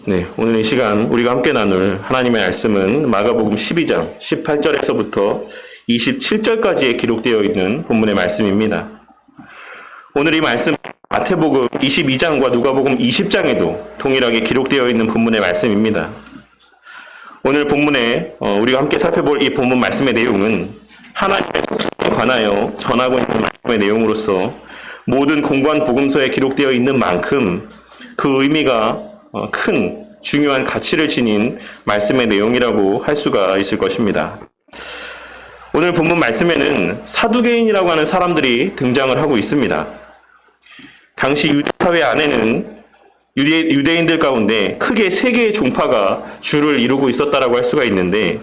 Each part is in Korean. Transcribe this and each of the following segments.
네, 오늘 이 시간 우리가 함께 나눌 하나님의 말씀은 마가복음 12장 18절에서부터 27절까지에 기록되어 있는 본문의 말씀입니다. 오늘 이 말씀 마태복음 22장과 누가복음 20장에도 동일하게 기록되어 있는 본문의 말씀입니다. 오늘 본문에 우리가 함께 살펴볼 이 본문 말씀의 내용은 하나님의 속성에 관하여 전하고 있는 말씀의 내용으로서 모든 공관 복음서에 기록되어 있는 만큼 그 의미가 큰 중요한 가치를 지닌 말씀의 내용이라고 할 수가 있을 것입니다. 오늘 본문 말씀에는 사두개인이라고 하는 사람들이 등장을 하고 있습니다. 당시 유대 사회 안에는 유대인들 가운데 크게 세 개의 종파가 주를 이루고 있었다라고 할 수가 있는데,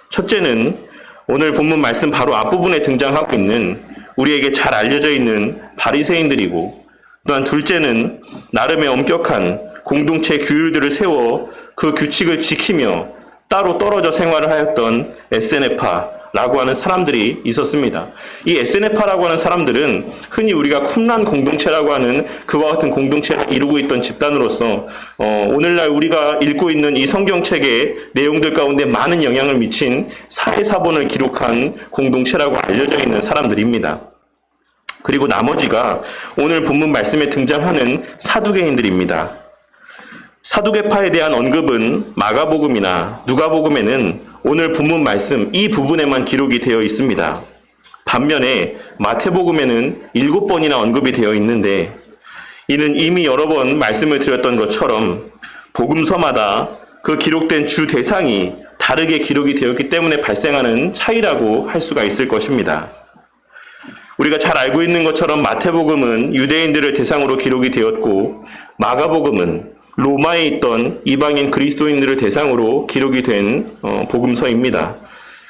첫째는 오늘 본문 말씀 바로 앞부분에 등장하고 있는 우리에게 잘 알려져 있는 바리새인들이고, 또한 둘째는 나름의 엄격한 공동체 규율들을 세워 그 규칙을 지키며 따로 떨어져 생활을 하였던 에세네파라고 하는 사람들이 있었습니다. 이 에세네파라고 하는 사람들은 흔히 우리가 쿰란 공동체라고 하는 그와 같은 공동체를 이루고 있던 집단으로서 오늘날 우리가 읽고 있는 이 성경책의 내용들 가운데 많은 영향을 미친 사회사본을 기록한 공동체라고 알려져 있는 사람들입니다. 그리고 나머지가 오늘 본문 말씀에 등장하는 사두개인들입니다. 사두개파에 대한 언급은 마가복음이나 누가복음에는 오늘 본문 말씀 이 부분에만 기록이 되어 있습니다. 반면에 마태복음에는 7번이나 언급이 되어 있는데, 이는 이미 여러 번 말씀을 드렸던 것처럼 복음서마다 그 기록된 주 대상이 다르게 기록이 되었기 때문에 발생하는 차이라고 할 수가 있을 것입니다. 우리가 잘 알고 있는 것처럼 마태복음은 유대인들을 대상으로 기록이 되었고, 마가복음은 로마에 있던 이방인 그리스도인들을 대상으로 기록이 된 복음서입니다.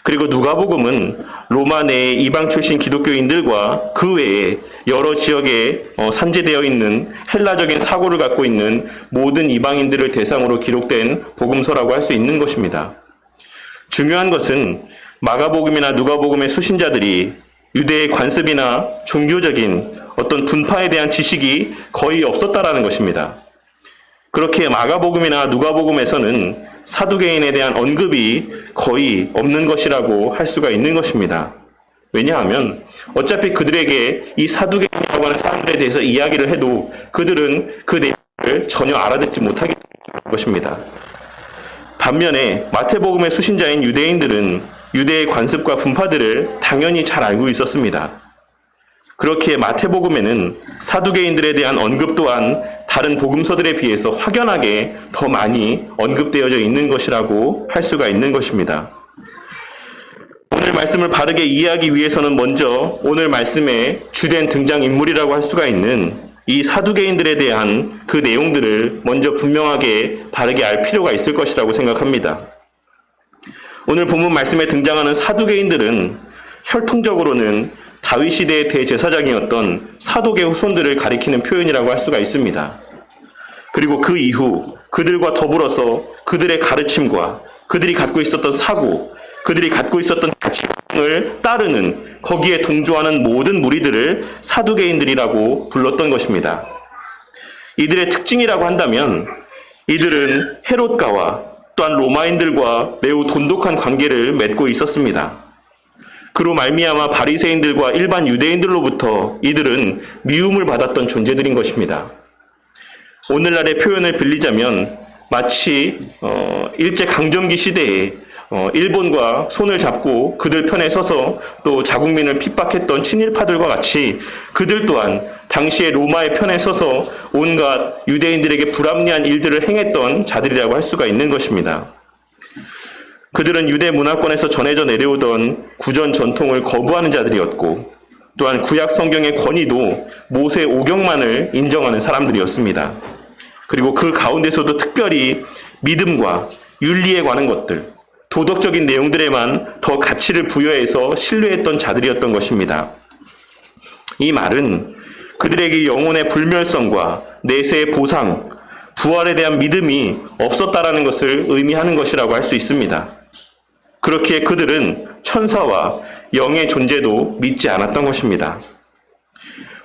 그리고 누가복음은 로마 내의 이방 출신 기독교인들과 그 외에 여러 지역에 산재되어 있는 헬라적인 사고를 갖고 있는 모든 이방인들을 대상으로 기록된 복음서라고 할 수 있는 것입니다. 중요한 것은 마가복음이나 누가복음의 수신자들이 유대의 관습이나 종교적인 어떤 분파에 대한 지식이 거의 없었다라는 것입니다. 그렇게 마가복음이나 누가복음에서는 사두개인에 대한 언급이 거의 없는 것이라고 할 수가 있는 것입니다. 왜냐하면 어차피 그들에게 이 사두개인이라고 하는 사람들에 대해서 이야기를 해도 그들은 그 내용을 전혀 알아듣지 못하게 될 것입니다. 반면에 마태복음의 수신자인 유대인들은 유대의 관습과 분파들을 당연히 잘 알고 있었습니다. 그렇게 마태복음에는 사두개인들에 대한 언급 또한 다른 복음서들에 비해서 확연하게 더 많이 언급되어져 있는 것이라고 할 수가 있는 것입니다. 오늘 말씀을 바르게 이해하기 위해서는 먼저 오늘 말씀의 주된 등장인물이라고 할 수가 있는 이 사두개인들에 대한 그 내용들을 먼저 분명하게 바르게 알 필요가 있을 것이라고 생각합니다. 오늘 본문 말씀에 등장하는 사두개인들은 혈통적으로는 다윗 시대의 대제사장이었던 사독의 후손들을 가리키는 표현이라고 할 수가 있습니다. 그리고 그 이후 그들과 더불어서 그들의 가르침과 그들이 갖고 있었던 사고, 그들이 갖고 있었던 가치관을 따르는, 거기에 동조하는 모든 무리들을 사두개인들이라고 불렀던 것입니다. 이들의 특징이라고 한다면 이들은 헤롯가와 또한 로마인들과 매우 돈독한 관계를 맺고 있었습니다. 그로 말미암아 바리새인들과 일반 유대인들로부터 이들은 미움을 받았던 존재들인 것입니다. 오늘날의 표현을 빌리자면 마치 일제강점기 시대에 일본과 손을 잡고 그들 편에 서서 또 자국민을 핍박했던 친일파들과 같이 그들 또한 당시에 로마의 편에 서서 온갖 유대인들에게 불합리한 일들을 행했던 자들이라고 할 수가 있는 것입니다. 그들은 유대 문화권에서 전해져 내려오던 구전 전통을 거부하는 자들이었고, 또한 구약 성경의 권위도 모세 오경만을 인정하는 사람들이었습니다. 그리고 그 가운데서도 특별히 믿음과 윤리에 관한 것들, 도덕적인 내용들에만 더 가치를 부여해서 신뢰했던 자들이었던 것입니다. 이 말은 그들에게 영혼의 불멸성과 내세의 보상, 부활에 대한 믿음이 없었다라는 것을 의미하는 것이라고 할 수 있습니다. 그렇기에 그들은 천사와 영의 존재도 믿지 않았던 것입니다.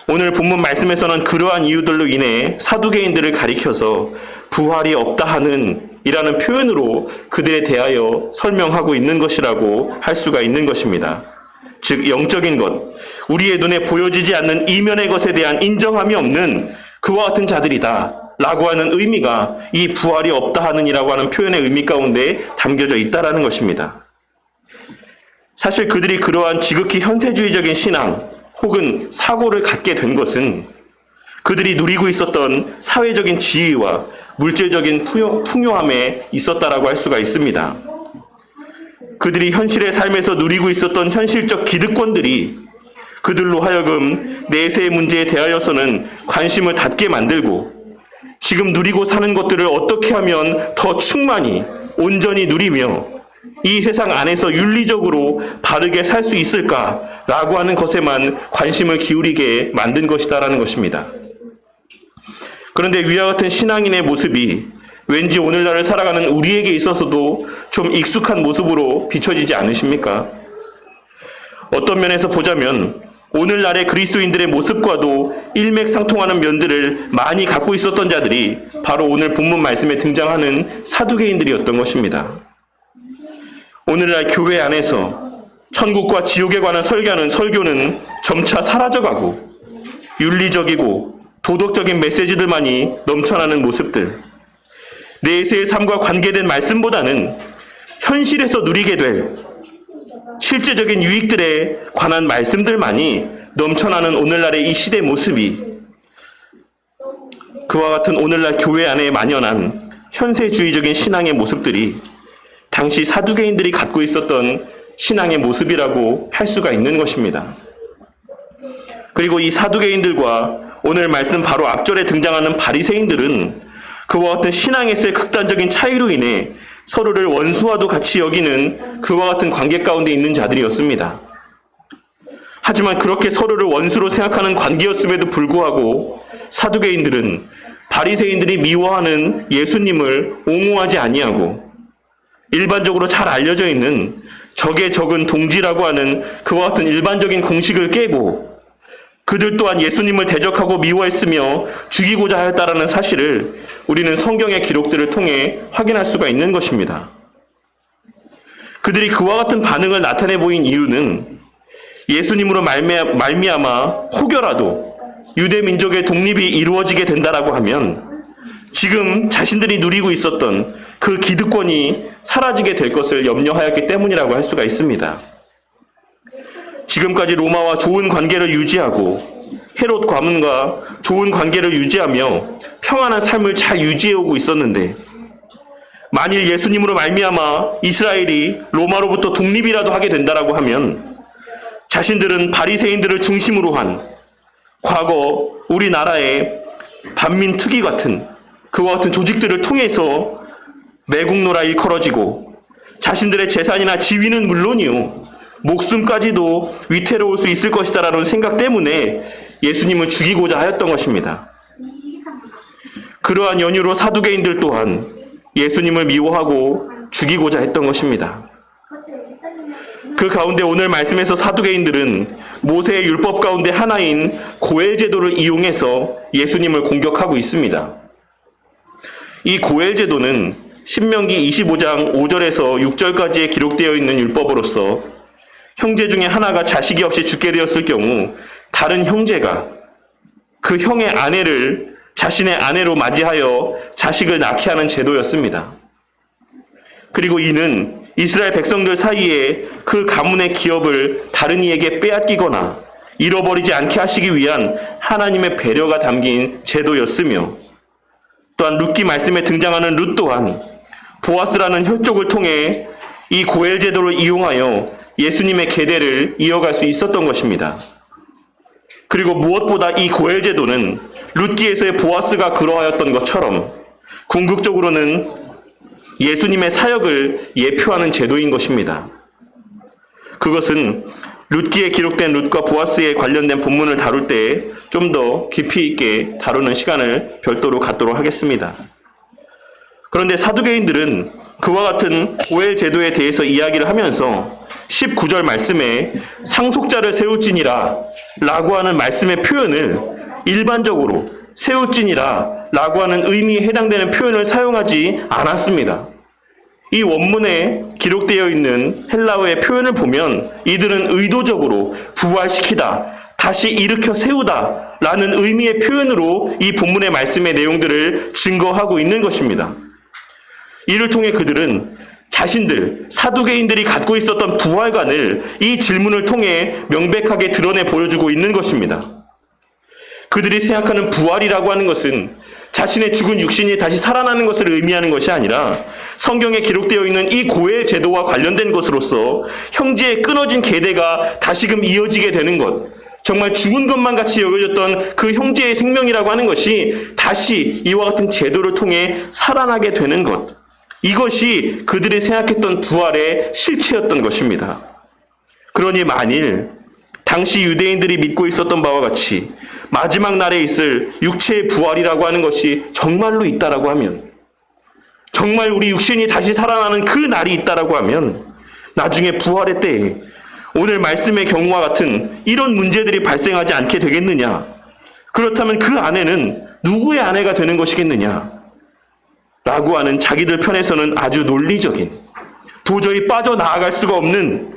오늘 본문 말씀에서는 그러한 이유들로 인해 사두개인들을 가리켜서 부활이 없다 하는 이라는 표현으로 그들에 대하여 설명하고 있는 것이라고 할 수가 있는 것입니다. 즉 영적인 것, 우리의 눈에 보여지지 않는 이면의 것에 대한 인정함이 없는 그와 같은 자들이다 라고 하는 의미가 이 부활이 없다 하는 이라고 하는 표현의 의미 가운데 담겨져 있다라는 것입니다. 사실 그들이 그러한 지극히 현세주의적인 신앙 혹은 사고를 갖게 된 것은 그들이 누리고 있었던 사회적인 지위와 물질적인 풍요함에 있었다라고 할 수가 있습니다. 그들이 현실의 삶에서 누리고 있었던 현실적 기득권들이 그들로 하여금 내세의 문제에 대하여서는 관심을 닫게 만들고 지금 누리고 사는 것들을 어떻게 하면 더 충만히 온전히 누리며 이 세상 안에서 윤리적으로 바르게 살 수 있을까라고 하는 것에만 관심을 기울이게 만든 것이다라는 것입니다. 그런데 위와 같은 신앙인의 모습이 왠지 오늘날을 살아가는 우리에게 있어서도 좀 익숙한 모습으로 비춰지지 않으십니까? 어떤 면에서 보자면 오늘날의 그리스도인들의 모습과도 일맥상통하는 면들을 많이 갖고 있었던 자들이 바로 오늘 본문 말씀에 등장하는 사두개인들이었던 것입니다. 오늘날 교회 안에서 천국과 지옥에 관한 설교는 점차 사라져가고 윤리적이고 도덕적인 메시지들만이 넘쳐나는 모습들, 내세의 삶과 관계된 말씀보다는 현실에서 누리게 될 실제적인 유익들에 관한 말씀들만이 넘쳐나는 오늘날의 이 시대 모습이 그와 같은 오늘날 교회 안에 만연한 현세주의적인 신앙의 모습들이 당시 사두개인들이 갖고 있었던 신앙의 모습이라고 할 수가 있는 것입니다. 그리고 이 사두개인들과 오늘 말씀 바로 앞절에 등장하는 바리새인들은 그와 같은 신앙에서의 극단적인 차이로 인해 서로를 원수와도 같이 여기는 그와 같은 관계 가운데 있는 자들이었습니다. 하지만 그렇게 서로를 원수로 생각하는 관계였음에도 불구하고 사두개인들은 바리새인들이 미워하는 예수님을 옹호하지 아니하고 일반적으로 잘 알려져 있는 적의 적은 동지라고 하는 그와 같은 일반적인 공식을 깨고 그들 또한 예수님을 대적하고 미워했으며 죽이고자 하였다라는 사실을 우리는 성경의 기록들을 통해 확인할 수가 있는 것입니다. 그들이 그와 같은 반응을 나타내 보인 이유는 예수님으로 말미암아 혹여라도 유대 민족의 독립이 이루어지게 된다라고 하면 지금 자신들이 누리고 있었던 그 기득권이 사라지게 될 것을 염려하였기 때문이라고 할 수가 있습니다. 지금까지 로마와 좋은 관계를 유지하고 헤롯 가문과 좋은 관계를 유지하며 평안한 삶을 잘 유지해오고 있었는데 만일 예수님으로 말미암아 이스라엘이 로마로부터 독립이라도 하게 된다라고 하면 자신들은 바리새인들을 중심으로 한 과거 우리나라의 반민특위 같은 그와 같은 조직들을 통해서 매국노라 일컬어지고 자신들의 재산이나 지위는 물론이요 목숨까지도 위태로울 수 있을 것이다라는 생각 때문에 예수님을 죽이고자 하였던 것입니다. 그러한 연유로 사두개인들 또한 예수님을 미워하고 죽이고자 했던 것입니다. 그 가운데 오늘 말씀에서 사두개인들은 모세의 율법 가운데 하나인 고엘 제도를 이용해서 예수님을 공격하고 있습니다. 이 고엘 제도는 신명기 25장 5절에서 6절까지에 기록되어 있는 율법으로서 형제 중에 하나가 자식이 없이 죽게 되었을 경우 다른 형제가 그 형의 아내를 자신의 아내로 맞이하여 자식을 낳게 하는 제도였습니다. 그리고 이는 이스라엘 백성들 사이에 그 가문의 기업을 다른 이에게 빼앗기거나 잃어버리지 않게 하시기 위한 하나님의 배려가 담긴 제도였으며 또한 룻기 말씀에 등장하는 룻 또한 보아스라는 혈족을 통해 이 고엘 제도를 이용하여 예수님의 계대를 이어갈 수 있었던 것입니다. 그리고 무엇보다 이 고엘 제도는 룻기에서의 보아스가 그러하였던 것처럼 궁극적으로는 예수님의 사역을 예표하는 제도인 것입니다. 그것은 룻기에 기록된 룻과 보아스에 관련된 본문을 다룰 때 좀 더 깊이 있게 다루는 시간을 별도로 갖도록 하겠습니다. 그런데 사두개인들은 그와 같은 고엘 제도에 대해서 이야기를 하면서 19절 말씀에 상속자를 세울지니라 라고 하는 말씀의 표현을 일반적으로 세울지니라 라고 하는 의미에 해당되는 표현을 사용하지 않았습니다. 이 원문에 기록되어 있는 헬라어의 표현을 보면 이들은 의도적으로 부활시키다, 다시 일으켜 세우다 라는 의미의 표현으로 이 본문의 말씀의 내용들을 증거하고 있는 것입니다. 이를 통해 그들은 자신들, 사두개인들이 갖고 있었던 부활관을 이 질문을 통해 명백하게 드러내 보여주고 있는 것입니다. 그들이 생각하는 부활이라고 하는 것은 자신의 죽은 육신이 다시 살아나는 것을 의미하는 것이 아니라 성경에 기록되어 있는 이 고엘 제도와 관련된 것으로서 형제의 끊어진 계대가 다시금 이어지게 되는 것, 정말 죽은 것만 같이 여겨졌던 그 형제의 생명이라고 하는 것이 다시 이와 같은 제도를 통해 살아나게 되는 것, 이것이 그들이 생각했던 부활의 실체였던 것입니다. 그러니 만일 당시 유대인들이 믿고 있었던 바와 같이 마지막 날에 있을 육체의 부활이라고 하는 것이 정말로 있다라고 하면, 정말 우리 육신이 다시 살아나는 그 날이 있다라고 하면 나중에 부활의 때에 오늘 말씀의 경우와 같은 이런 문제들이 발생하지 않게 되겠느냐? 그렇다면 그 아내는 누구의 아내가 되는 것이겠느냐? 라고 하는 자기들 편에서는 아주 논리적인, 도저히 빠져나갈 수가 없는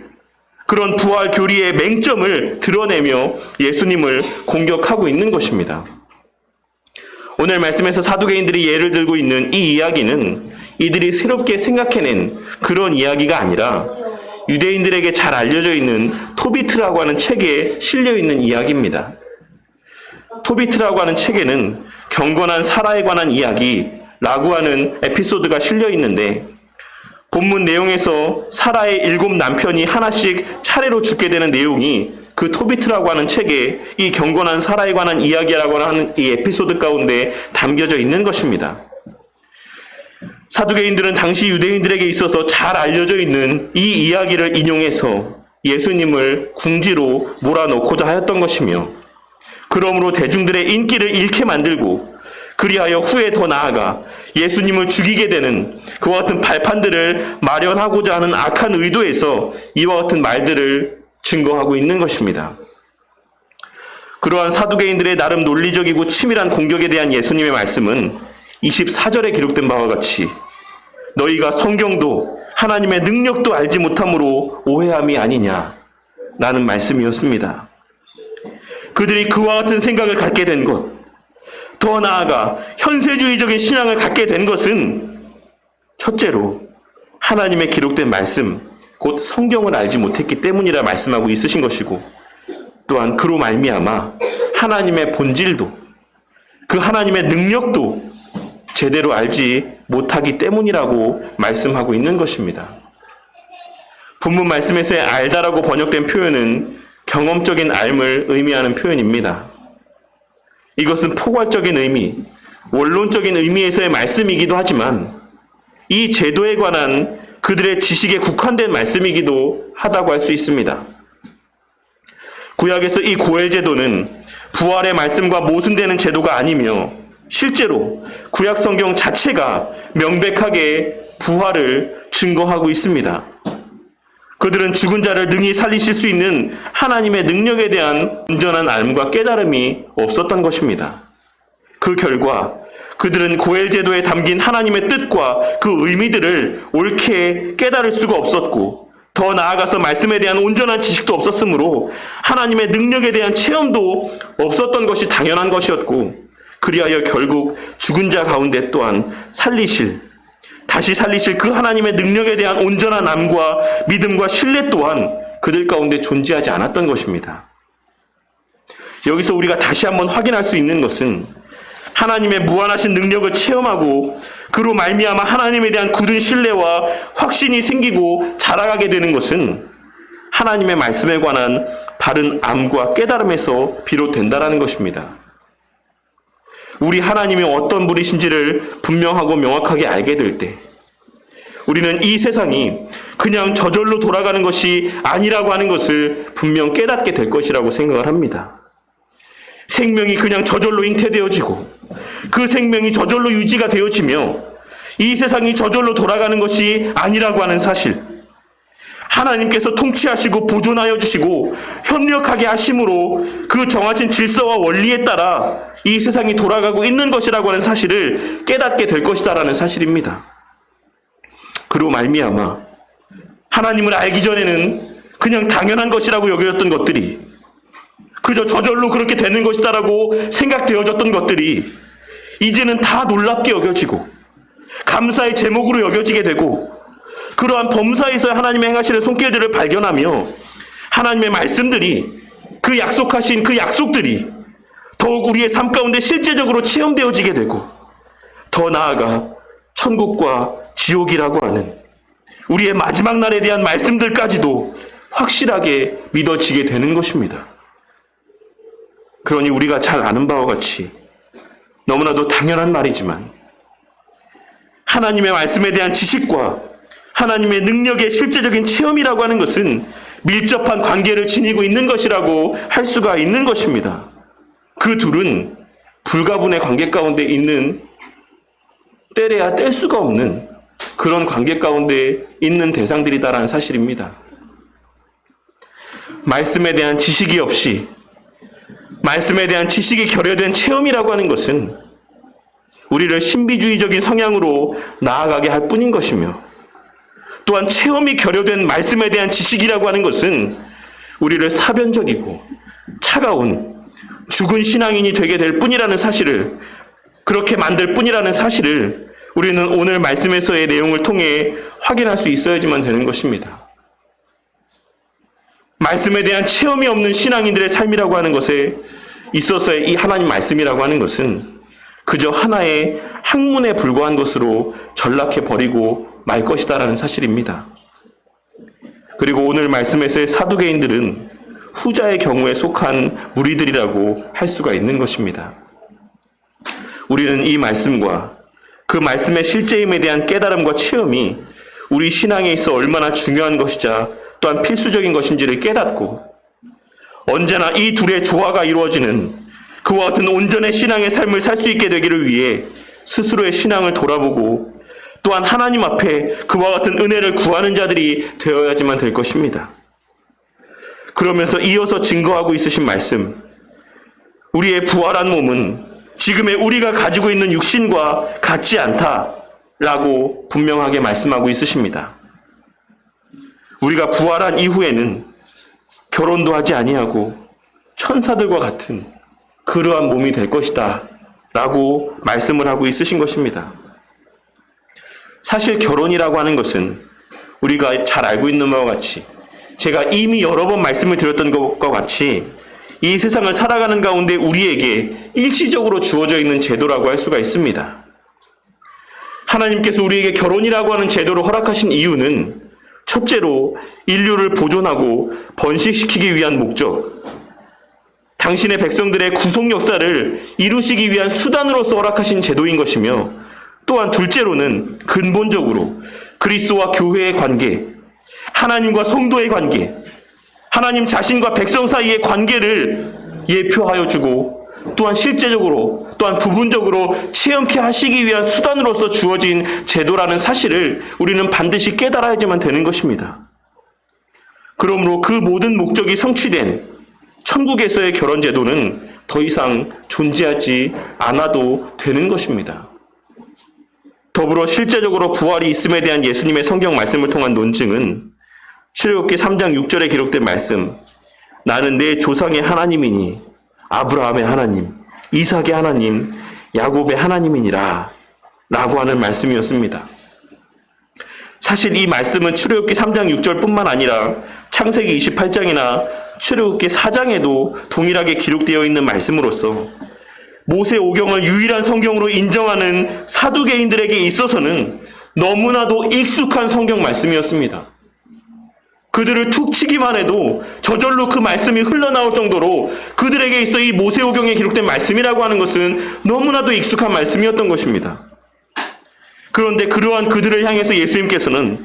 그런 부활 교리의 맹점을 드러내며 예수님을 공격하고 있는 것입니다. 오늘 말씀에서 사두개인들이 예를 들고 있는 이 이야기는 이들이 새롭게 생각해낸 그런 이야기가 아니라 유대인들에게 잘 알려져 있는 토비트라고 하는 책에 실려 있는 이야기입니다. 토비트라고 하는 책에는 경건한 사라에 관한 이야기라고 하는 에피소드가 실려 있는데, 본문 내용에서 사라의 7 남편이 하나씩 차례로 죽게 되는 내용이 그 토비트라고 하는 책에 이 경건한 사라에 관한 이야기라고 하는 이 에피소드 가운데 담겨져 있는 것입니다. 사두개인들은 당시 유대인들에게 있어서 잘 알려져 있는 이 이야기를 인용해서 예수님을 궁지로 몰아넣고자 하였던 것이며, 그러므로 대중들의 인기를 잃게 만들고 그리하여 후에 더 나아가 예수님을 죽이게 되는 그와 같은 발판들을 마련하고자 하는 악한 의도에서 이와 같은 말들을 증거하고 있는 것입니다. 그러한 사두개인들의 나름 논리적이고 치밀한 공격에 대한 예수님의 말씀은 24절에 기록된 바와 같이 너희가 성경도 하나님의 능력도 알지 못함으로 오해함이 아니냐 라는 말씀이었습니다. 그들이 그와 같은 생각을 갖게 된 것, 더 나아가 현세주의적인 신앙을 갖게 된 것은 첫째로 하나님의 기록된 말씀, 곧 성경을 알지 못했기 때문이라 말씀하고 있으신 것이고, 또한 그로 말미암아 하나님의 본질도, 그 하나님의 능력도 제대로 알지 못하기 때문이라고 말씀하고 있는 것입니다. 본문 말씀에서의 알다라고 번역된 표현은 경험적인 알을 의미하는 표현입니다. 이것은 포괄적인 의미, 원론적인 의미에서의 말씀이기도 하지만 이 제도에 관한 그들의 지식에 국한된 말씀이기도 하다고 할 수 있습니다. 구약에서 이 고엘 제도는 부활의 말씀과 모순되는 제도가 아니며 실제로 구약 성경 자체가 명백하게 부활을 증거하고 있습니다. 그들은 죽은 자를 능히 살리실 수 있는 하나님의 능력에 대한 온전한 알과 깨달음이 없었던 것입니다. 그 결과 그들은 고엘 제도에 담긴 하나님의 뜻과 그 의미들을 옳게 깨달을 수가 없었고, 더 나아가서 말씀에 대한 온전한 지식도 없었으므로 하나님의 능력에 대한 체험도 없었던 것이 당연한 것이었고, 그리하여 결국 죽은 자 가운데 또한 다시 살리실 그 하나님의 능력에 대한 온전한 암과 믿음과 신뢰 또한 그들 가운데 존재하지 않았던 것입니다. 여기서 우리가 다시 한번 확인할 수 있는 것은 하나님의 무한하신 능력을 체험하고 그로 말미암아 하나님에 대한 굳은 신뢰와 확신이 생기고 자라가게 되는 것은 하나님의 말씀에 관한 바른 암과 깨달음에서 비롯된다는 것입니다. 우리 하나님이 어떤 분이신지를 분명하고 명확하게 알게 될 때 우리는 이 세상이 그냥 저절로 돌아가는 것이 아니라고 하는 것을 분명 깨닫게 될 것이라고 생각을 합니다. 생명이 그냥 저절로 잉태되어지고 그 생명이 저절로 유지가 되어지며 이 세상이 저절로 돌아가는 것이 아니라고 하는 사실, 하나님께서 통치하시고 보존하여 주시고 협력하게 하심으로 그 정하신 질서와 원리에 따라 이 세상이 돌아가고 있는 것이라고 하는 사실을 깨닫게 될 것이다라는 사실입니다. 그로 말미암아 하나님을 알기 전에는 그냥 당연한 것이라고 여겨졌던 것들이, 그저 저절로 그렇게 되는 것이다라고 생각되어졌던 것들이 이제는 다 놀랍게 여겨지고 감사의 제목으로 여겨지게 되고, 그러한 범사에서 하나님의 행하시는 손길들을 발견하며 하나님의 말씀들이, 그 약속하신 그 약속들이 더욱 우리의 삶 가운데 실제적으로 체험되어지게 되고, 더 나아가 천국과 지옥이라고 하는 우리의 마지막 날에 대한 말씀들까지도 확실하게 믿어지게 되는 것입니다. 그러니 우리가 잘 아는 바와 같이 너무나도 당연한 말이지만 하나님의 말씀에 대한 지식과 하나님의 능력의 실제적인 체험이라고 하는 것은 밀접한 관계를 지니고 있는 것이라고 할 수가 있는 것입니다. 그 둘은 불가분의 관계 가운데 있는, 떼려야 뗄 수가 없는 그런 관계 가운데 있는 대상들이다라는 사실입니다. 말씀에 대한 지식이 없이 말씀에 대한 지식이 결여된 체험이라고 하는 것은 우리를 신비주의적인 성향으로 나아가게 할 뿐인 것이며, 또한 체험이 결여된 말씀에 대한 지식이라고 하는 것은 우리를 사변적이고 차가운 죽은 신앙인이 되게 될 뿐이라는 사실을, 그렇게 만들 뿐이라는 사실을 우리는 오늘 말씀에서의 내용을 통해 확인할 수 있어야지만 되는 것입니다. 말씀에 대한 체험이 없는 신앙인들의 삶이라고 하는 것에 있어서의 이 하나님 말씀이라고 하는 것은 그저 하나의 학문에 불과한 것으로 전락해버리고 말 것이다라는 사실입니다. 그리고 오늘 말씀에서의 사두개인들은 후자의 경우에 속한 무리들이라고 할 수가 있는 것입니다. 우리는 이 말씀과 그 말씀의 실제임에 대한 깨달음과 체험이 우리 신앙에 있어 얼마나 중요한 것이자 또한 필수적인 것인지를 깨닫고, 언제나 이 둘의 조화가 이루어지는 그와 같은 온전의 신앙의 삶을 살 수 있게 되기를 위해 스스로의 신앙을 돌아보고, 또한 하나님 앞에 그와 같은 은혜를 구하는 자들이 되어야지만 될 것입니다. 그러면서 이어서 증거하고 있으신 말씀, 우리의 부활한 몸은 지금의 우리가 가지고 있는 육신과 같지 않다라고 분명하게 말씀하고 있으십니다. 우리가 부활한 이후에는 결혼도 하지 아니하고 천사들과 같은 그러한 몸이 될 것이다 라고 말씀을 하고 있으신 것입니다. 사실 결혼이라고 하는 것은 우리가 잘 알고 있는 바와 같이, 제가 이미 여러 번 말씀을 드렸던 것과 같이 이 세상을 살아가는 가운데 우리에게 일시적으로 주어져 있는 제도라고 할 수가 있습니다. 하나님께서 우리에게 결혼이라고 하는 제도를 허락하신 이유는 첫째로 인류를 보존하고 번식시키기 위한 목적, 당신의 백성들의 구속 역사를 이루시기 위한 수단으로서 허락하신 제도인 것이며, 또한 둘째로는 근본적으로 그리스도와 교회의 관계, 하나님과 성도의 관계, 하나님 자신과 백성 사이의 관계를 예표하여 주고, 또한 실제적으로 또한 부분적으로 체험케 하시기 위한 수단으로서 주어진 제도라는 사실을 우리는 반드시 깨달아야지만 되는 것입니다. 그러므로 그 모든 목적이 성취된 천국에서의 결혼 제도는 더 이상 존재하지 않아도 되는 것입니다. 더불어 실제적으로 부활이 있음에 대한 예수님의 성경 말씀을 통한 논증은 출애굽기 3장 6절에 기록된 말씀, 나는 내 조상의 하나님이니 아브라함의 하나님, 이삭의 하나님, 야곱의 하나님이니라 라고 하는 말씀이었습니다. 사실 이 말씀은 출애굽기 3장 6절뿐만 아니라 창세기 28장이나 출애굽기 4장에도 동일하게 기록되어 있는 말씀으로서 모세 오경을 유일한 성경으로 인정하는 사두개인들에게 있어서는 너무나도 익숙한 성경 말씀이었습니다. 그들을 툭 치기만 해도 저절로 그 말씀이 흘러나올 정도로 그들에게 있어 이 모세오경에 기록된 말씀이라고 하는 것은 너무나도 익숙한 말씀이었던 것입니다. 그런데 그러한 그들을 향해서 예수님께서는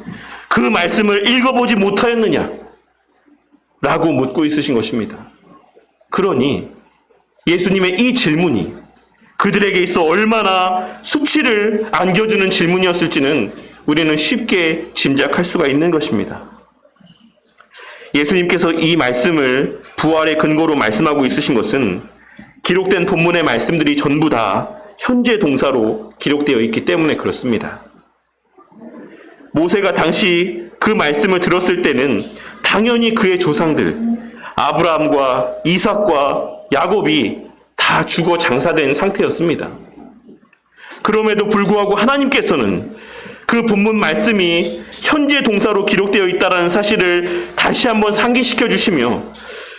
그 말씀을 읽어보지 못하였느냐? 라고 묻고 있으신 것입니다. 그러니 예수님의 이 질문이 그들에게 있어 얼마나 수치를 안겨주는 질문이었을지는 우리는 쉽게 짐작할 수가 있는 것입니다. 예수님께서 이 말씀을 부활의 근거로 말씀하고 있으신 것은 기록된 본문의 말씀들이 전부 다 현재 동사로 기록되어 있기 때문에 그렇습니다. 모세가 당시 그 말씀을 들었을 때는 당연히 그의 조상들 아브라함과 이삭과 야곱이 다 죽어 장사된 상태였습니다. 그럼에도 불구하고 하나님께서는 그 본문 말씀이 현재 동사로 기록되어 있다는 사실을 다시 한번 상기시켜 주시며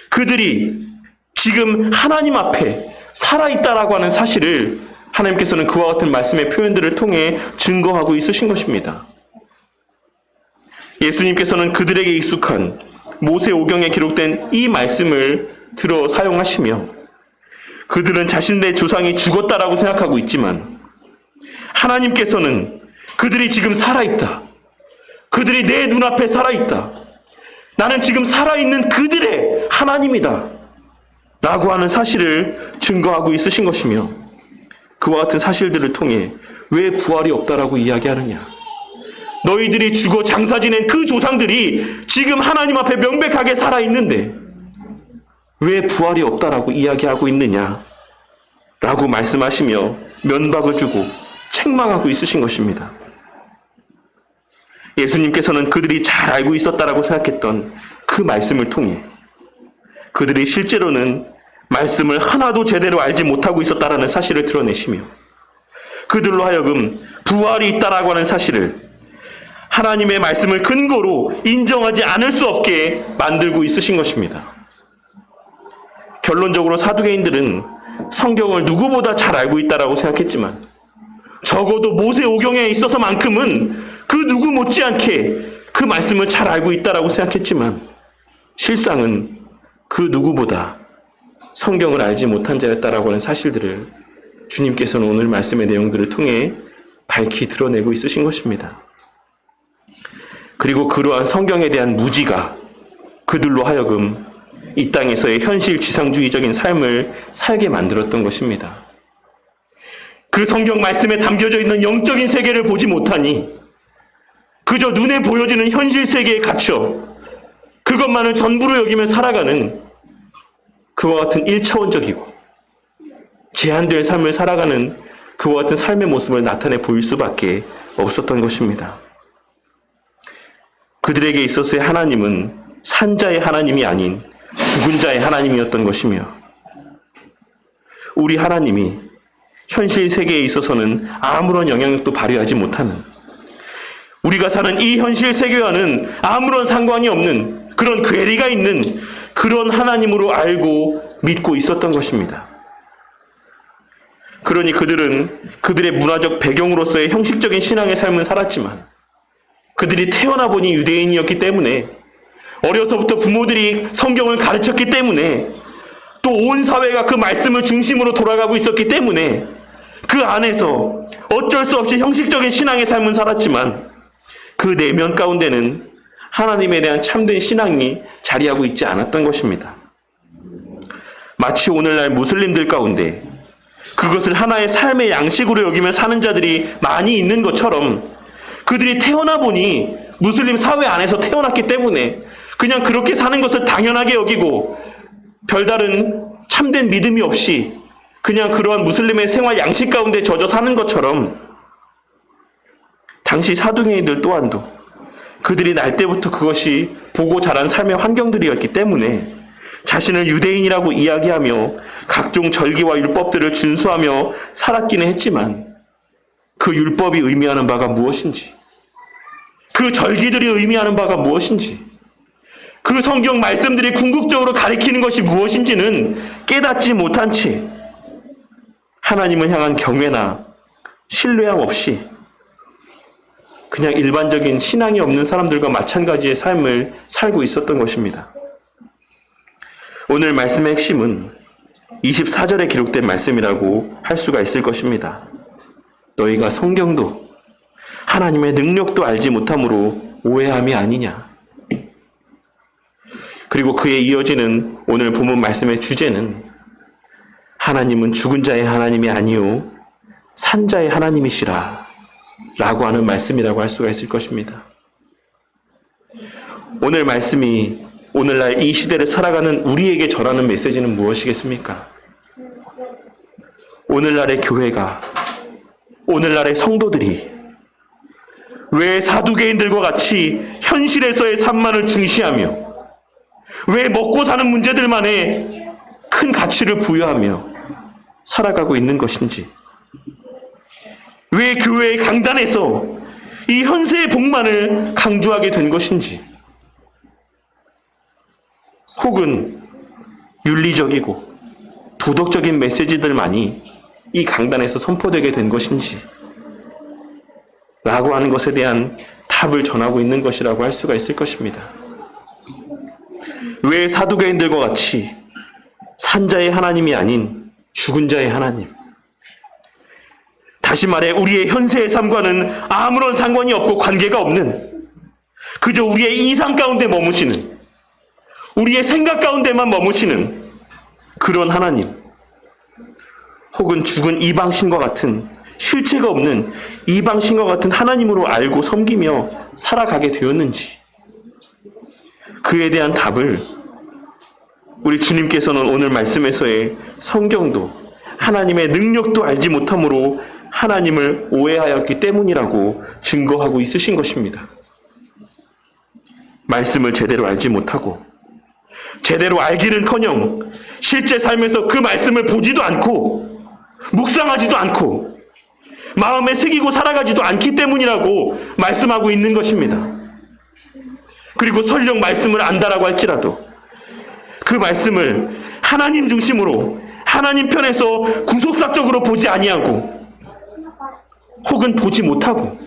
그들이 지금 하나님 앞에 살아있다라고 하는 사실을 하나님께서는 그와 같은 말씀의 표현들을 통해 증거하고 있으신 것입니다. 예수님께서는 그들에게 익숙한 모세오경에 기록된 이 말씀을 들어 사용하시며 그들은 자신들의 조상이 죽었다라고 생각하고 있지만 하나님께서는 그들이 지금 살아있다. 그들이 내 눈앞에 살아있다. 나는 지금 살아있는 그들의 하나님이다. 라고 하는 사실을 증거하고 있으신 것이며 그와 같은 사실들을 통해 왜 부활이 없다라고 이야기하느냐. 너희들이 죽어 장사 지낸 그 조상들이 지금 하나님 앞에 명백하게 살아있는데 왜 부활이 없다라고 이야기하고 있느냐 라고 말씀하시며 면박을 주고 책망하고 있으신 것입니다. 예수님께서는 그들이 잘 알고 있었다라고 생각했던 그 말씀을 통해 그들이 실제로는 말씀을 하나도 제대로 알지 못하고 있었다라는 사실을 드러내시며 그들로 하여금 부활이 있다라고 하는 사실을 하나님의 말씀을 근거로 인정하지 않을 수 없게 만들고 있으신 것입니다. 결론적으로 사두개인들은 성경을 누구보다 잘 알고 있다라고 생각했지만 적어도 모세오경에 있어서만큼은 그 누구 못지않게 그 말씀을 잘 알고 있다라고 생각했지만 실상은 그 누구보다 성경을 알지 못한 자였다라고 하는 사실들을 주님께서는 오늘 말씀의 내용들을 통해 밝히 드러내고 있으신 것입니다. 그리고 그러한 성경에 대한 무지가 그들로 하여금 이 땅에서의 현실 지상주의적인 삶을 살게 만들었던 것입니다. 그 성경 말씀에 담겨져 있는 영적인 세계를 보지 못하니 그저 눈에 보여지는 현실 세계에 갇혀 그것만을 전부로 여기며 살아가는 그와 같은 1차원적이고 제한될 삶을 살아가는 그와 같은 삶의 모습을 나타내 보일 수밖에 없었던 것입니다. 그들에게 있어서의 하나님은 산자의 하나님이 아닌 죽은 자의 하나님이었던 것이며 우리 하나님이 현실 세계에 있어서는 아무런 영향력도 발휘하지 못하는 우리가 사는 이 현실 세계와는 아무런 상관이 없는 그런 괴리가 있는 그런 하나님으로 알고 믿고 있었던 것입니다. 그러니 그들은 그들의 문화적 배경으로서의 형식적인 신앙의 삶은 살았지만 그들이 태어나 보니 유대인이었기 때문에 어려서부터 부모들이 성경을 가르쳤기 때문에 또 온 사회가 그 말씀을 중심으로 돌아가고 있었기 때문에 그 안에서 어쩔 수 없이 형식적인 신앙의 삶은 살았지만 그 내면 가운데는 하나님에 대한 참된 신앙이 자리하고 있지 않았던 것입니다. 마치 오늘날 무슬림들 가운데 그것을 하나의 삶의 양식으로 여기며 사는 자들이 많이 있는 것처럼 그들이 태어나 보니 무슬림 사회 안에서 태어났기 때문에 그냥 그렇게 사는 것을 당연하게 여기고 별다른 참된 믿음이 없이 그냥 그러한 무슬림의 생활 양식 가운데 젖어 사는 것처럼 당시 사두개인들 또한도 그들이 날 때부터 그것이 보고 자란 삶의 환경들이었기 때문에 자신을 유대인이라고 이야기하며 각종 절기와 율법들을 준수하며 살았기는 했지만 그 율법이 의미하는 바가 무엇인지 그 절기들이 의미하는 바가 무엇인지 그 성경 말씀들이 궁극적으로 가리키는 것이 무엇인지는 깨닫지 못한 채 하나님을 향한 경외나 신뢰함 없이 그냥 일반적인 신앙이 없는 사람들과 마찬가지의 삶을 살고 있었던 것입니다. 오늘 말씀의 핵심은 24절에 기록된 말씀이라고 할 수가 있을 것입니다. 너희가 성경도 하나님의 능력도 알지 못함으로 오해함이 아니냐. 그리고 그에 이어지는 오늘 본문 말씀의 주제는 하나님은 죽은 자의 하나님이 아니요 산자의 하나님이시라 라고 하는 말씀이라고 할 수가 있을 것입니다. 오늘 말씀이 오늘날 이 시대를 살아가는 우리에게 전하는 메시지는 무엇이겠습니까? 오늘날의 교회가, 오늘날의 성도들이 왜 사두개인들과 같이 현실에서의 삶만을 중시하며, 왜 먹고 사는 문제들만에 큰 가치를 부여하며 살아가고 있는 것인지, 왜 교회의 강단에서 이 현세의 복만을 강조하게 된 것인지, 혹은 윤리적이고 도덕적인 메시지들만이 이 강단에서 선포되게 된 것인지 라고 하는 것에 대한 답을 전하고 있는 것이라고 할 수가 있을 것입니다. 왜 사두개인들과 같이 산자의 하나님이 아닌 죽은 자의 하나님, 다시 말해 우리의 현세의 삶과는 아무런 상관이 없고 관계가 없는, 그저 우리의 이상 가운데 머무시는, 우리의 생각 가운데만 머무시는 그런 하나님, 혹은 죽은 이방신과 같은, 실체가 없는 이방신과 같은 하나님으로 알고 섬기며 살아가게 되었는지, 그에 대한 답을 우리 주님께서는 오늘 말씀에서의 성경도 하나님의 능력도 알지 못함으로 하나님을 오해하였기 때문이라고 증거하고 있으신 것입니다. 말씀을 제대로 알지 못하고, 제대로 알기는커녕 실제 삶에서 그 말씀을 보지도 않고 묵상하지도 않고 마음에 새기고 살아가지도 않기 때문이라고 말씀하고 있는 것입니다. 그리고 설령 말씀을 안다라고 할지라도 그 말씀을 하나님 중심으로, 하나님 편에서 구속사적으로 보지 아니하고, 혹은 보지 못하고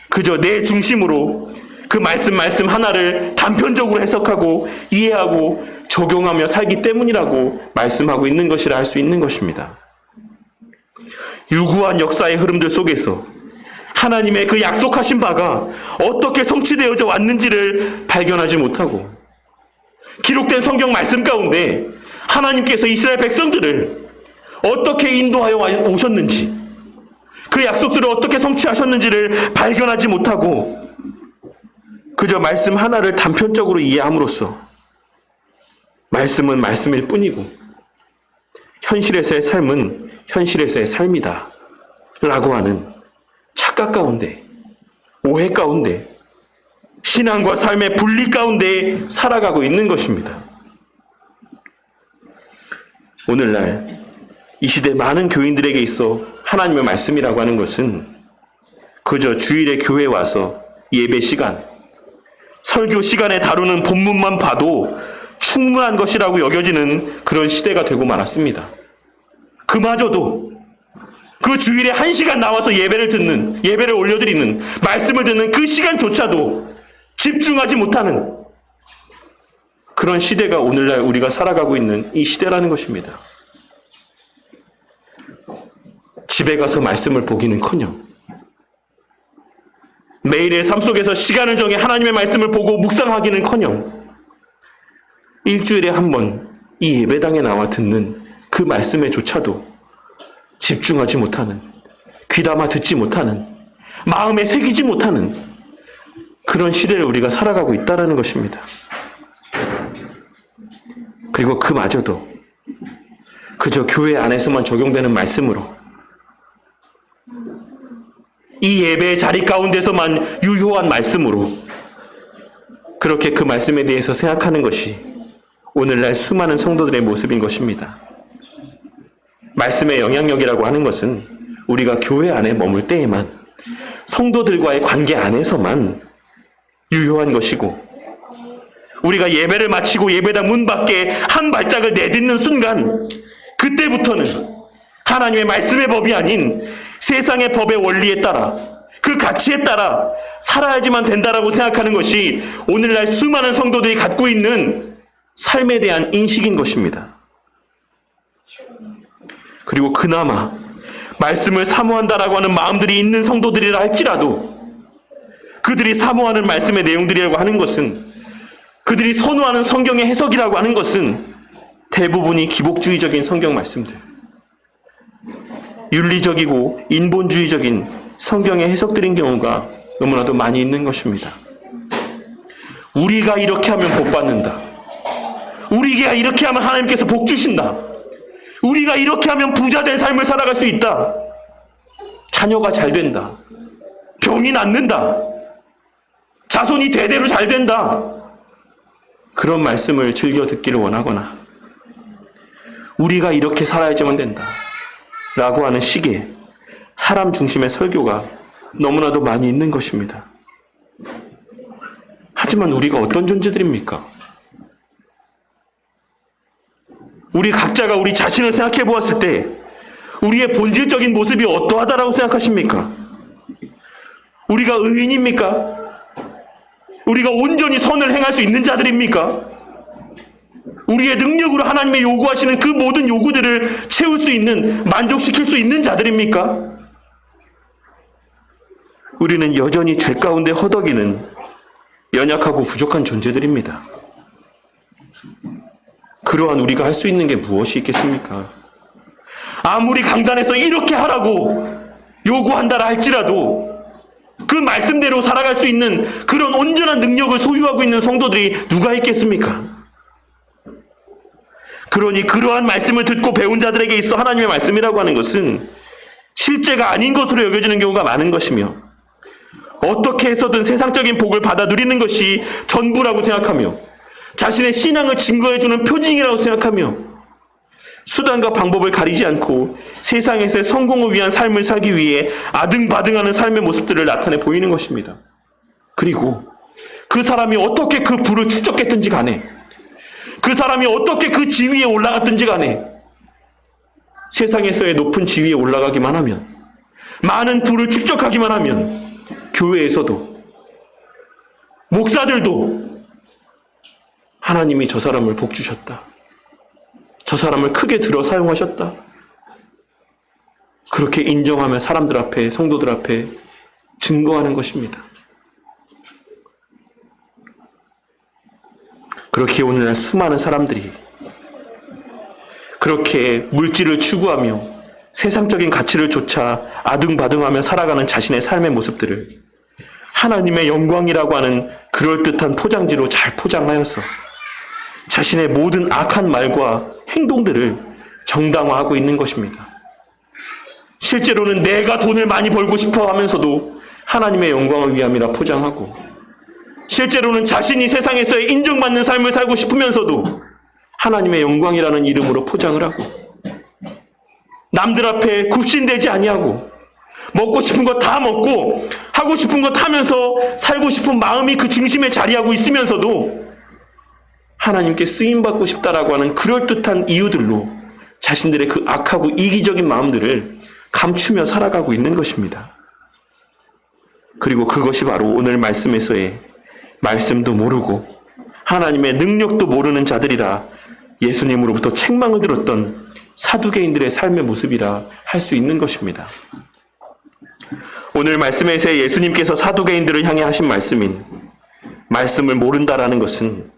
그저 내 중심으로 그 말씀 하나를 단편적으로 해석하고 이해하고 적용하며 살기 때문이라고 말씀하고 있는 것이라 할 수 있는 것입니다. 유구한 역사의 흐름들 속에서 하나님의 그 약속하신 바가 어떻게 성취되어져 왔는지를 발견하지 못하고, 기록된 성경 말씀 가운데 하나님께서 이스라엘 백성들을 어떻게 인도하여 오셨는지, 그 약속들을 어떻게 성취하셨는지를 발견하지 못하고 그저 말씀 하나를 단편적으로 이해함으로써 말씀은 말씀일 뿐이고 현실에서의 삶은 현실에서의 삶이다 라고 하는 착각 가운데, 오해 가운데, 신앙과 삶의 분리 가운데 살아가고 있는 것입니다. 오늘날 이 시대 많은 교인들에게 있어 하나님의 말씀이라고 하는 것은 그저 주일에 교회에 와서 예배 시간, 설교 시간에 다루는 본문만 봐도 충분한 것이라고 여겨지는 그런 시대가 되고 말았습니다. 그마저도 그 주일에 1시간 나와서 예배를 올려드리는, 말씀을 듣는 그 시간조차도 집중하지 못하는 그런 시대가 오늘날 우리가 살아가고 있는 이 시대라는 것입니다. 집에 가서 말씀을 보기는커녕 매일의 삶 속에서 시간을 정해 하나님의 말씀을 보고 묵상하기는커녕 일주일에 한 번 이 예배당에 나와 듣는 그 말씀에조차도 집중하지 못하는, 귀담아 듣지 못하는, 마음에 새기지 못하는 그런 시대를 우리가 살아가고 있다는 것입니다. 그리고 그마저도 그저 교회 안에서만 적용되는 말씀으로, 이 예배의 자리 가운데서만 유효한 말씀으로 그렇게 그 말씀에 대해서 생각하는 것이 오늘날 수많은 성도들의 모습인 것입니다. 말씀의 영향력이라고 하는 것은 우리가 교회 안에 머물 때에만, 성도들과의 관계 안에서만 유효한 것이고, 우리가 예배를 마치고 예배당 문 밖에 한 발짝을 내딛는 순간 그때부터는 하나님의 말씀의 법이 아닌 세상의 법의 원리에 따라, 그 가치에 따라 살아야지만 된다라고 생각하는 것이 오늘날 수많은 성도들이 갖고 있는 삶에 대한 인식인 것입니다. 그리고 그나마 말씀을 사모한다라고 하는 마음들이 있는 성도들이라 할지라도 그들이 사모하는 말씀의 내용들이라고 하는 것은, 그들이 선호하는 성경의 해석이라고 하는 것은 대부분이 기복주의적인 성경 말씀들, 윤리적이고 인본주의적인 성경의 해석들인 경우가 너무나도 많이 있는 것입니다. 우리가 이렇게 하면 복 받는다. 우리가 이렇게 하면 하나님께서 복 주신다. 우리가 이렇게 하면 부자 된 삶을 살아갈 수 있다. 자녀가 잘 된다. 병이 낫는다. 자손이 대대로 잘 된다. 그런 말씀을 즐겨 듣기를 원하거나 우리가 이렇게 살아야지만 된다 라고 하는 식의 사람 중심의 설교가 너무나도 많이 있는 것입니다. 하지만 우리가 어떤 존재들입니까? 우리 각자가 우리 자신을 생각해 보았을 때 우리의 본질적인 모습이 어떠하다라고 생각하십니까? 우리가 의인입니까? 우리가 온전히 선을 행할 수 있는 자들입니까? 우리의 능력으로 하나님의 요구하시는 그 모든 요구들을 채울 수 있는, 만족시킬 수 있는 자들입니까? 우리는 여전히 죄 가운데 허덕이는 연약하고 부족한 존재들입니다. 그러한 우리가 할 수 있는 게 무엇이 있겠습니까? 아무리 강단에서 이렇게 하라고 요구한다라 할지라도 그 말씀대로 살아갈 수 있는 그런 온전한 능력을 소유하고 있는 성도들이 누가 있겠습니까? 그러니 그러한 말씀을 듣고 배운 자들에게 있어 하나님의 말씀이라고 하는 것은 실제가 아닌 것으로 여겨지는 경우가 많은 것이며 어떻게 해서든 세상적인 복을 받아 누리는 것이 전부라고 생각하며 자신의 신앙을 증거해주는 표징이라고 생각하며 수단과 방법을 가리지 않고 세상에서의 성공을 위한 삶을 살기 위해 아등바등하는 삶의 모습들을 나타내 보이는 것입니다. 그리고 그 사람이 어떻게 그 부를 축적했든지 간에 그 사람이 어떻게 그 지위에 올라갔든지 간에 세상에서의 높은 지위에 올라가기만 하면 많은 부를 축적하기만 하면 교회에서도 목사들도 하나님이 저 사람을 복 주셨다. 저 사람을 크게 들어 사용하셨다. 그렇게 인정하며 사람들 앞에, 성도들 앞에 증거하는 것입니다. 그렇게 오늘날 수많은 사람들이 그렇게 물질을 추구하며 세상적인 가치를 쫓아 아등바등하며 살아가는 자신의 삶의 모습들을 하나님의 영광이라고 하는 그럴듯한 포장지로 잘 포장하여서 자신의 모든 악한 말과 행동들을 정당화하고 있는 것입니다. 실제로는 내가 돈을 많이 벌고 싶어 하면서도 하나님의 영광을 위함이라 포장하고 실제로는 자신이 세상에서의 인정받는 삶을 살고 싶으면서도 하나님의 영광이라는 이름으로 포장을 하고 남들 앞에 굽신대지 아니하고 먹고 싶은 거 다 먹고 하고 싶은 거 하면서 살고 싶은 마음이 그 중심에 자리하고 있으면서도 하나님께 쓰임받고 싶다라고 하는 그럴듯한 이유들로 자신들의 그 악하고 이기적인 마음들을 감추며 살아가고 있는 것입니다. 그리고 그것이 바로 오늘 말씀에서의 말씀도 모르고 하나님의 능력도 모르는 자들이라 예수님으로부터 책망을 들었던 사두개인들의 삶의 모습이라 할 수 있는 것입니다. 오늘 말씀에서 예수님께서 사두개인들을 향해 하신 말씀인 말씀을 모른다라는 것은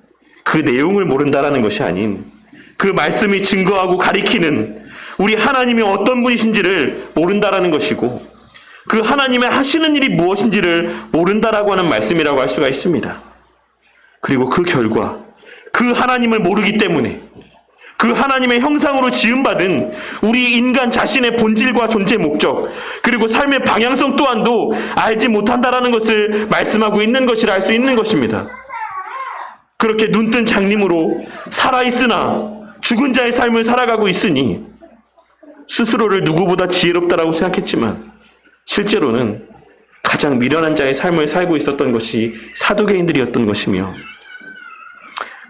그 내용을 모른다라는 것이 아닌 그 말씀이 증거하고 가리키는 우리 하나님이 어떤 분이신지를 모른다라는 것이고 그 하나님의 하시는 일이 무엇인지를 모른다라고 하는 말씀이라고 할 수가 있습니다. 그리고 그 결과 그 하나님을 모르기 때문에 그 하나님의 형상으로 지음받은 우리 인간 자신의 본질과 존재 목적 그리고 삶의 방향성 또한도 알지 못한다라는 것을 말씀하고 있는 것이라 할 수 있는 것입니다. 그렇게 눈뜬 장님으로 살아있으나 죽은 자의 삶을 살아가고 있으니 스스로를 누구보다 지혜롭다라고 생각했지만 실제로는 가장 미련한 자의 삶을 살고 있었던 것이 사두개인들이었던 것이며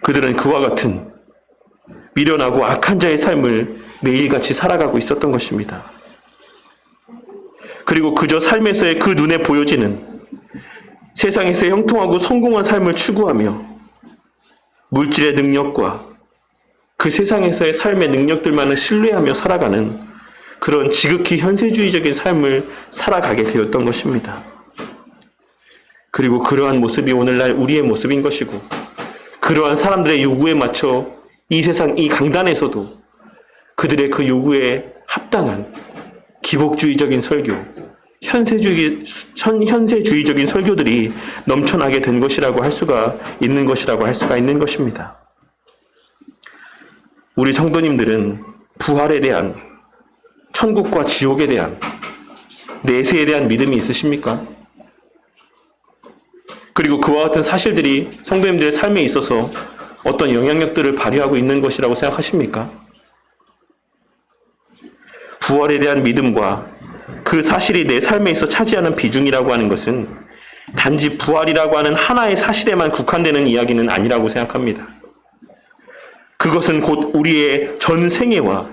그들은 그와 같은 미련하고 악한 자의 삶을 매일같이 살아가고 있었던 것입니다. 그리고 그저 삶에서의 그 눈에 보여지는 세상에서의 형통하고 성공한 삶을 추구하며 물질의 능력과 그 세상에서의 삶의 능력들만을 신뢰하며 살아가는 그런 지극히 현세주의적인 삶을 살아가게 되었던 것입니다. 그리고 그러한 모습이 오늘날 우리의 모습인 것이고 그러한 사람들의 요구에 맞춰 이 세상 이 강단에서도 그들의 그 요구에 합당한 기복주의적인 설교, 현세주의적인 설교들이 넘쳐나게 된 것이라고 할 수가 있는 것입니다. 우리 성도님들은 부활에 대한, 천국과 지옥에 대한, 내세에 대한 믿음이 있으십니까? 그리고 그와 같은 사실들이 성도님들의 삶에 있어서 어떤 영향력들을 발휘하고 있는 것이라고 생각하십니까? 부활에 대한 믿음과 그 사실이 내 삶에 있어 차지하는 비중이라고 하는 것은 단지 부활이라고 하는 하나의 사실에만 국한되는 이야기는 아니라고 생각합니다. 그것은 곧 우리의 전생애와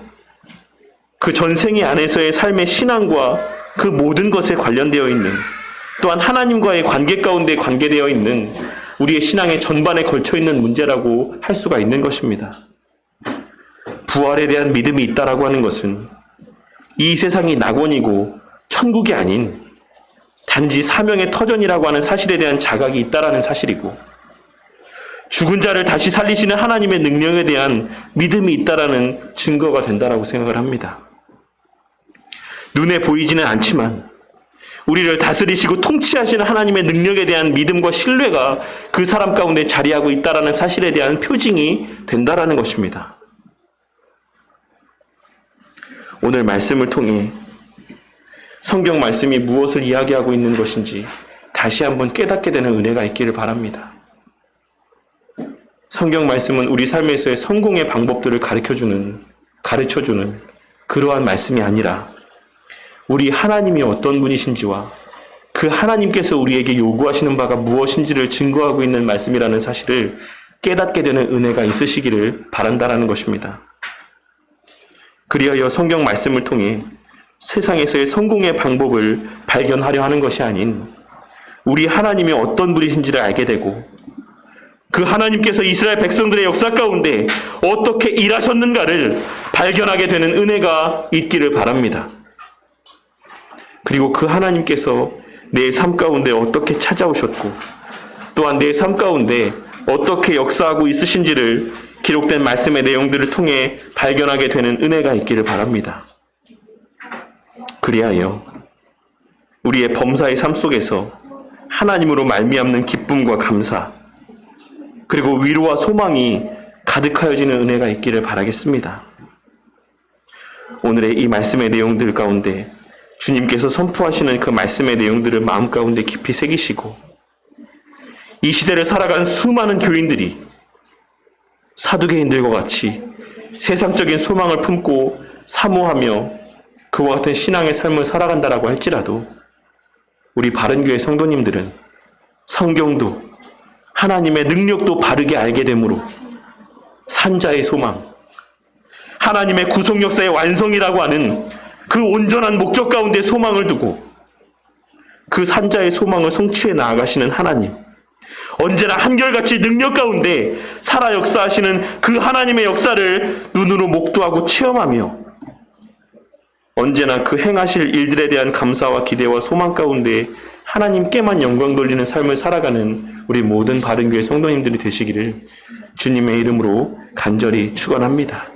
그 전생애 안에서의 삶의 신앙과 그 모든 것에 관련되어 있는, 또한 하나님과의 관계 가운데 관계되어 있는 우리의 신앙의 전반에 걸쳐 있는 문제라고 할 수가 있는 것입니다. 부활에 대한 믿음이 있다라고 하는 것은 이 세상이 낙원이고 천국이 아닌 단지 사명의 터전이라고 하는 사실에 대한 자각이 있다라는 사실이고, 죽은 자를 다시 살리시는 하나님의 능력에 대한 믿음이 있다라는 증거가 된다라고 생각을 합니다. 눈에 보이지는 않지만 우리를 다스리시고 통치하시는 하나님의 능력에 대한 믿음과 신뢰가 그 사람 가운데 자리하고 있다라는 사실에 대한 표징이 된다라는 것입니다. 오늘 말씀을 통해 성경 말씀이 무엇을 이야기하고 있는 것인지 다시 한번 깨닫게 되는 은혜가 있기를 바랍니다. 성경 말씀은 우리 삶에서의 성공의 방법들을 가르쳐주는 그러한 말씀이 아니라 우리 하나님이 어떤 분이신지와 그 하나님께서 우리에게 요구하시는 바가 무엇인지를 증거하고 있는 말씀이라는 사실을 깨닫게 되는 은혜가 있으시기를 바란다라는 것입니다. 그리하여 성경 말씀을 통해 세상에서의 성공의 방법을 발견하려 하는 것이 아닌 우리 하나님이 어떤 분이신지를 알게 되고 그 하나님께서 이스라엘 백성들의 역사 가운데 어떻게 일하셨는가를 발견하게 되는 은혜가 있기를 바랍니다. 그리고 그 하나님께서 내 삶 가운데 어떻게 찾아오셨고 또한 내 삶 가운데 어떻게 역사하고 있으신지를 기록된 말씀의 내용들을 통해 발견하게 되는 은혜가 있기를 바랍니다. 그리하여 우리의 범사의 삶 속에서 하나님으로 말미암는 기쁨과 감사 그리고 위로와 소망이 가득하여지는 은혜가 있기를 바라겠습니다. 오늘의 이 말씀의 내용들 가운데 주님께서 선포하시는 그 말씀의 내용들을 마음 가운데 깊이 새기시고 이 시대를 살아간 수많은 교인들이 사두개인들과 같이 세상적인 소망을 품고 사모하며 그와 같은 신앙의 삶을 살아간다라고 할지라도 우리 바른교회 성도님들은 성경도 하나님의 능력도 바르게 알게 되므로 산자의 소망, 하나님의 구속 역사의 완성이라고 하는 그 온전한 목적 가운데 소망을 두고 그 산자의 소망을 성취해 나아가시는 하나님, 언제나 한결같이 능력 가운데 살아 역사하시는 그 하나님의 역사를 눈으로 목도하고 체험하며 언제나 그 행하실 일들에 대한 감사와 기대와 소망 가운데 하나님께만 영광 돌리는 삶을 살아가는 우리 모든 바른교회 성도님들이 되시기를 주님의 이름으로 간절히 축원합니다.